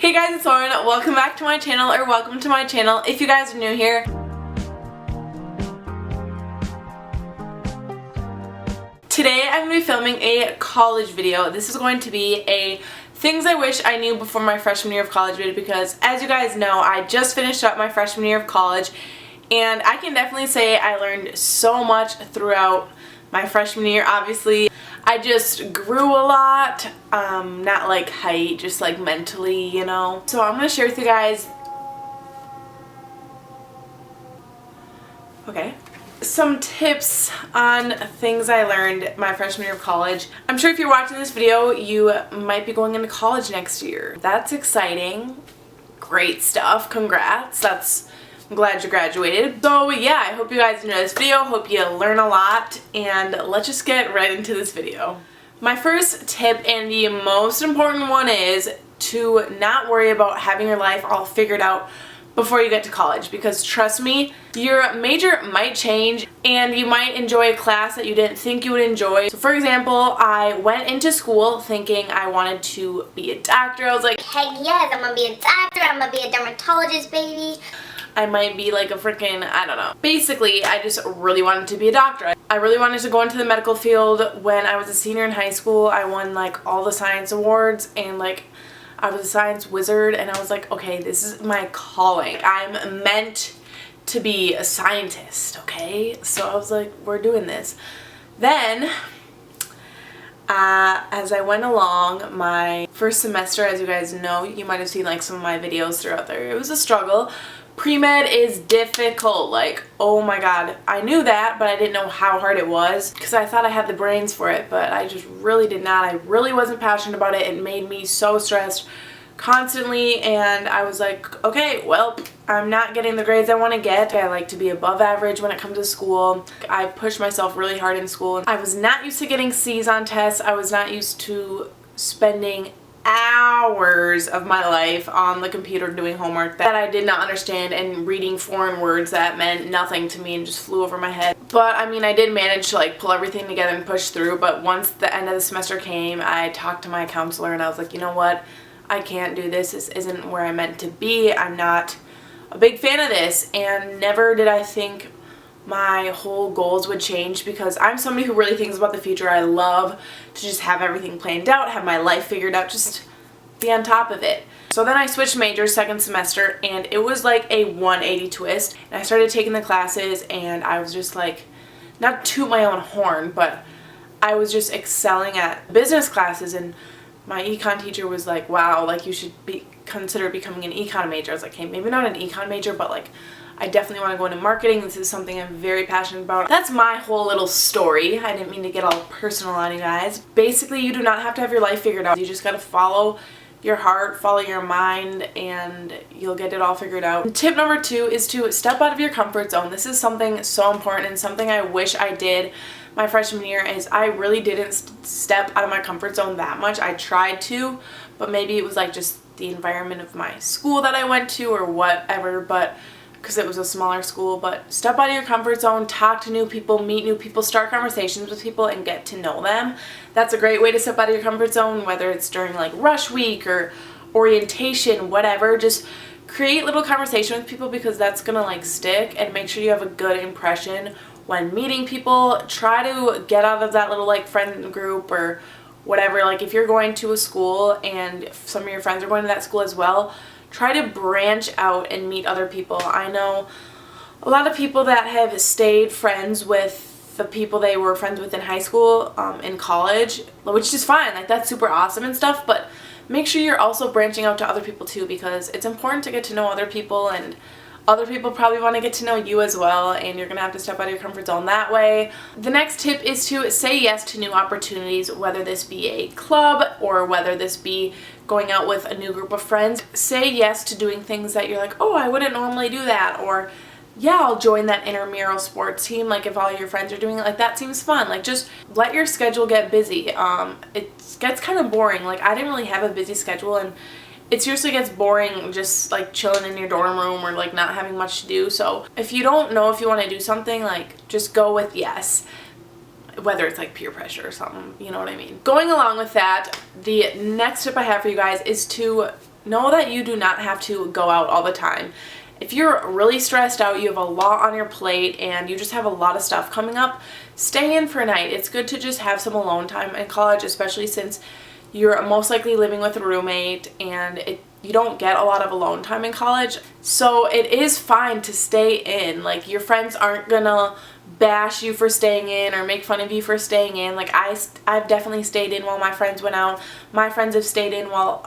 Hey guys, it's Lauren. Welcome back to my channel, or welcome to my channel if you guys are new here. Today I'm going to be filming a college video. This is going to be a things I wish I knew before my freshman year of college video because as you guys know, I just finished up my freshman year of college and I can definitely say I learned so much throughout my freshman year. Obviously, I just grew a lot, not like height, just like mentally, you know. So I'm going to share with you guys, some tips on things I learned my freshman year of college. I'm sure if you're watching this video, you might be going into college next year. That's exciting. Great stuff. Congrats. I'm glad you graduated. So yeah, I hope you guys enjoy this video. Hope you learn a lot, and let's just get right into this video. My first tip, and the most important one, is to not worry about having your life all figured out before you get to college, because trust me, your major might change and you might enjoy a class that you didn't think you would enjoy. So for example, I went into school thinking I wanted to be a doctor. I was like, heck yes, I'm gonna be a doctor, I'm gonna be a dermatologist, baby. I might be like a freaking, I don't know. Basically, I just really wanted to be a doctor. I really wanted to go into the medical field. When I was a senior in high school, I won like all the science awards and like I was a science wizard, and I was like, okay, this is my calling. I'm meant to be a scientist, okay? So I was like, we're doing this. Then, as I went along, my first semester, as you guys know, you might have seen like some of my videos throughout there, it was a struggle. Pre-med is difficult, like, oh my god. I knew that, but I didn't know how hard it was because I thought I had the brains for it, but I just really did not. I really wasn't passionate about it. It made me so stressed constantly, and I was like, okay, well, I'm not getting the grades I want to get. I like to be above average when it comes to school. I pushed myself really hard in school. I was not used to getting C's on tests. I was not used to spending hours of my life on the computer doing homework that I did not understand and reading foreign words that meant nothing to me and just flew over my head. But I mean, I did manage to like pull everything together and push through, but once the end of the semester came, I talked to my counselor and I was like, you know what? I can't do this. This isn't where I'm meant to be. I'm not a big fan of this, and never did I think my whole goals would change because I'm somebody who really thinks about the future. I love to just have everything planned out, have my life figured out, just be on top of it. So then I switched majors second semester, and it was like a 180 twist. And I started taking the classes, and I was just like, not to my own horn, but I was just excelling at business classes, and my econ teacher was like, wow, like you should consider becoming an econ major. I was like, hey, maybe not an econ major, but like I definitely want to go into marketing. This is something I'm very passionate about. That's my whole little story. I didn't mean to get all personal on you guys. Basically, you do not have to have your life figured out. You just got to follow your heart, follow your mind, and you'll get it all figured out. And tip number 2 is to step out of your comfort zone. This is something so important and something I wish I did my freshman year. Is I really didn't step out of my comfort zone that much. I tried to, but maybe it was like just the environment of my school that I went to or whatever, but because it was a smaller school. But step out of your comfort zone, talk to new people, meet new people, start conversations with people and get to know them. That's a great way to step out of your comfort zone, whether it's during like rush week or orientation, whatever. Just create little conversation with people because that's gonna like stick, and make sure you have a good impression when meeting people. Try to get out of that little like friend group or whatever. Like if you're going to a school and some of your friends are going to that school as well, try to branch out and meet other people. I know a lot of people that have stayed friends with the people they were friends with in high school, in college, which is fine. Like that's super awesome and stuff, but make sure you're also branching out to other people too, because it's important to get to know other people, and other people probably want to get to know you as well, and you're going to have to step out of your comfort zone that way. The next tip is to say yes to new opportunities, whether this be a club or whether this be going out with a new group of friends. Say yes to doing things that you're like, oh, I wouldn't normally do that, or yeah, I'll join that intramural sports team, like if all your friends are doing it, like that seems fun. Like just let your schedule get busy. It gets kind of boring. Like I didn't really have a busy schedule, and it seriously gets boring just like chilling in your dorm room or like not having much to do. So if you don't know if you want to do something, like just go with yes. whether it's like peer pressure or something, you know what I mean. Going along with that, the next tip I have for you guys is to know that you do not have to go out all the time. If you're really stressed out, you have a lot on your plate, and you just have a lot of stuff coming up, stay in for a night. It's good to just have some alone time in college, especially since you're most likely living with a roommate, and you don't get a lot of alone time in college. So it is fine to stay in. Like, your friends aren't gonna bash you for staying in or make fun of you for staying in. Like, I've definitely stayed in while my friends went out. My friends have stayed in while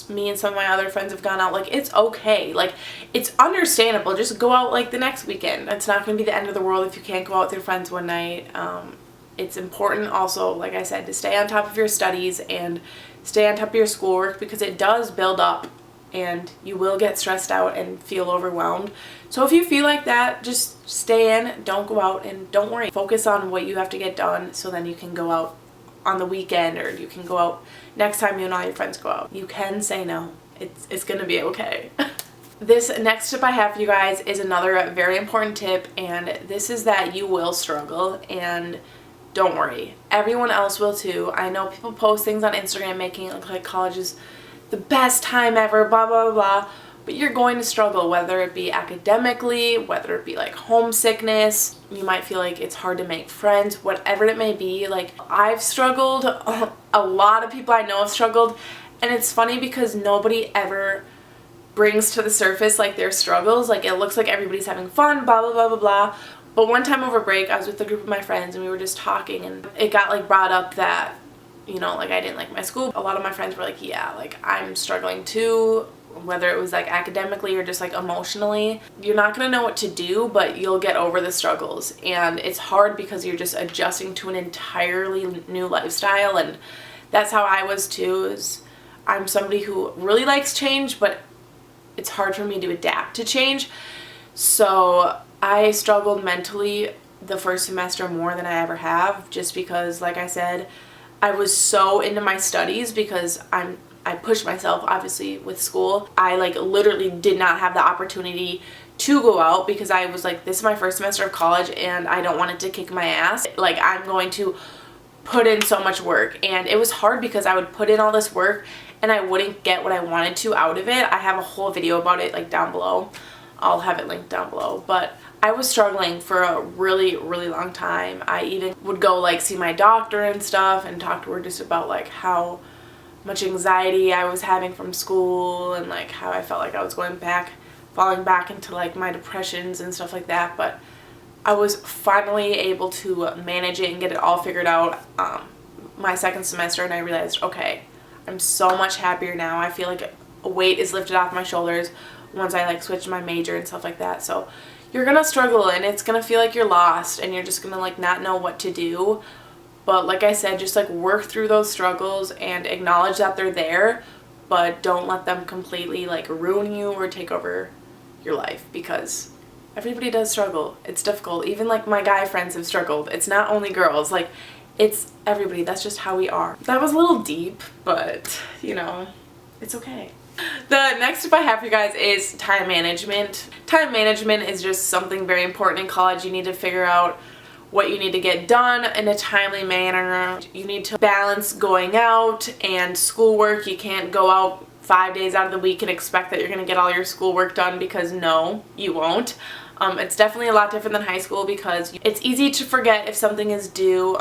me and some of my other friends have gone out. Like, it's okay. Like, it's understandable. Just go out like the next weekend. It's not gonna be the end of the world if you can't go out with your friends one night. It's important also, like I said, to stay on top of your studies and stay on top of your schoolwork, because it does build up and you will get stressed out and feel overwhelmed. So if you feel like that, just stay in, don't go out, and don't worry. Focus on what you have to get done, so then you can go out on the weekend, or you can go out next time you and all your friends go out. You can say no. It's gonna be okay. This next tip I have for you guys is another very important tip, and this is that you will struggle, and don't worry. Everyone else will too. I know people post things on Instagram making it look like college is the best time ever, blah, blah, blah. But you're going to struggle, whether it be academically, whether it be like homesickness. You might feel like it's hard to make friends, whatever it may be. Like, I've struggled. A lot of people I know have struggled. And it's funny because nobody ever brings to the surface like their struggles. Like, it looks like everybody's having fun, blah, blah, blah, blah, blah. But one time over break, I was with a group of my friends and we were just talking, and it got like brought up that, you know, like, I didn't like my school. A lot of my friends were like, yeah, like, I'm struggling too, whether it was like academically or just like emotionally. You're not gonna know what to do, but you'll get over the struggles. And it's hard because you're just adjusting to an entirely new lifestyle, and that's how I was too. Is I'm somebody who really likes change, but it's hard for me to adapt to change. So I struggled mentally the first semester more than I ever have, just because, like I said, I was so into my studies because I pushed myself, obviously, with school. I like literally did not have the opportunity to go out because I was like, this is my first semester of college and I don't want it to kick my ass. Like, I'm going to put in so much work. And it was hard because I would put in all this work and I wouldn't get what I wanted to out of it. I have a whole video about it, like, down below. I'll have it linked down below. But I was struggling for a really, really long time. I even would go like see my doctor and stuff and talk to her just about like how much anxiety I was having from school, and like how I felt like I was falling back into like my depressions and stuff like that. But I was finally able to manage it and get it all figured out my second semester, and I realized, okay, I'm so much happier now. I feel like a weight is lifted off my shoulders once I like switched my major and stuff like that. So you're gonna struggle, and it's gonna feel like you're lost, and you're just gonna like not know what to do. But like I said, just like work through those struggles and acknowledge that they're there, but don't let them completely like ruin you or take over your life, because everybody does struggle. It's difficult. Even like my guy friends have struggled. It's not only girls, like it's everybody. That's just how we are. That was a little deep, but you know, it's okay. The next tip I have for you guys is time management. Time management is just something very important in college. You need to figure out what you need to get done in a timely manner. You need to balance going out and schoolwork. You can't go out 5 days out of the week and expect that you're going to get all your schoolwork done, because no, you won't. It's definitely a lot different than high school because it's easy to forget if something is due.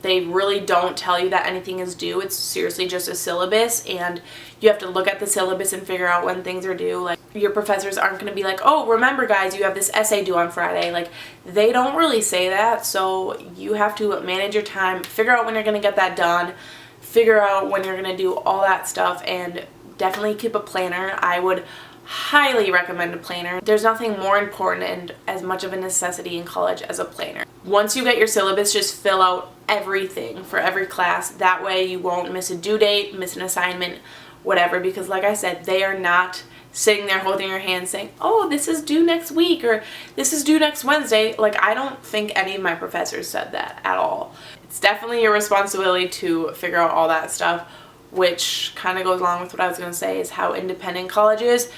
They really don't tell you that anything is due. It's seriously just a syllabus, and you have to look at the syllabus and figure out when things are due. Like, your professors aren't going to be like, oh, remember guys, you have this essay due on Friday. Like, they don't really say that, so you have to manage your time, figure out when you're going to get that done, figure out when you're going to do all that stuff, and definitely keep a planner. I would highly recommend a planner. There's nothing more important and as much of a necessity in college as a planner. Once you get your syllabus, just fill out everything for every class. That way you won't miss a due date, miss an assignment, whatever, because like I said, they are not sitting there holding your hand saying, oh, this is due next week or this is due next Wednesday. Like, I don't think any of my professors said that at all. It's definitely your responsibility to figure out all that stuff, which kind of goes along with what I was going to say, is how independent college is.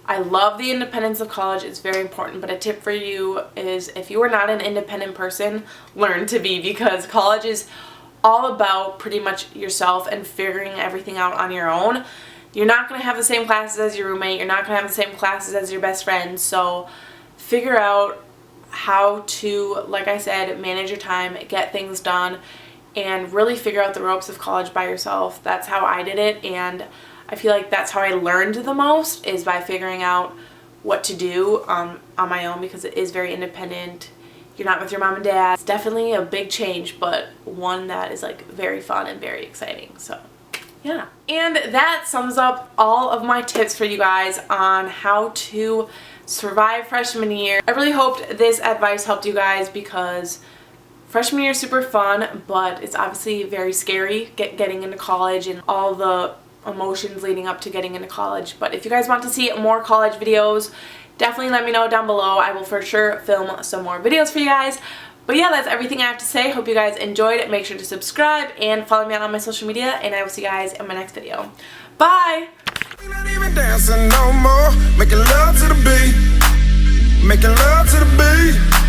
I love the independence of college. It's very important, but a tip for you is, if you are not an independent person, learn to be, because college is all about pretty much yourself and figuring everything out on your own. you're not going to have the same classes as your roommate, you're not going to have the same classes as your best friend, so figure out how to, like I said, manage your time, get things done, and really figure out the ropes of college by yourself. That's how I did it, and I feel like that's how I learned the most, is by figuring out what to do on my own, because it is very independent. You're not with your mom and dad. It's definitely a big change, but one that is like very fun and very exciting. So yeah. And that sums up all of my tips for you guys on how to survive freshman year. I really hoped this advice helped you guys, because freshman year is super fun, but it's obviously very scary getting into college and all the emotions leading up to getting into college. But if you guys want to see more college videos, definitely let me know down below. I will for sure film some more videos for you guys. But yeah, that's everything I have to say. Hope you guys enjoyed it. Make sure to subscribe and follow me on all my social media, and I will see you guys in my next video. Bye! Not even dancing no more. Making love to the beat. Making love to the beat.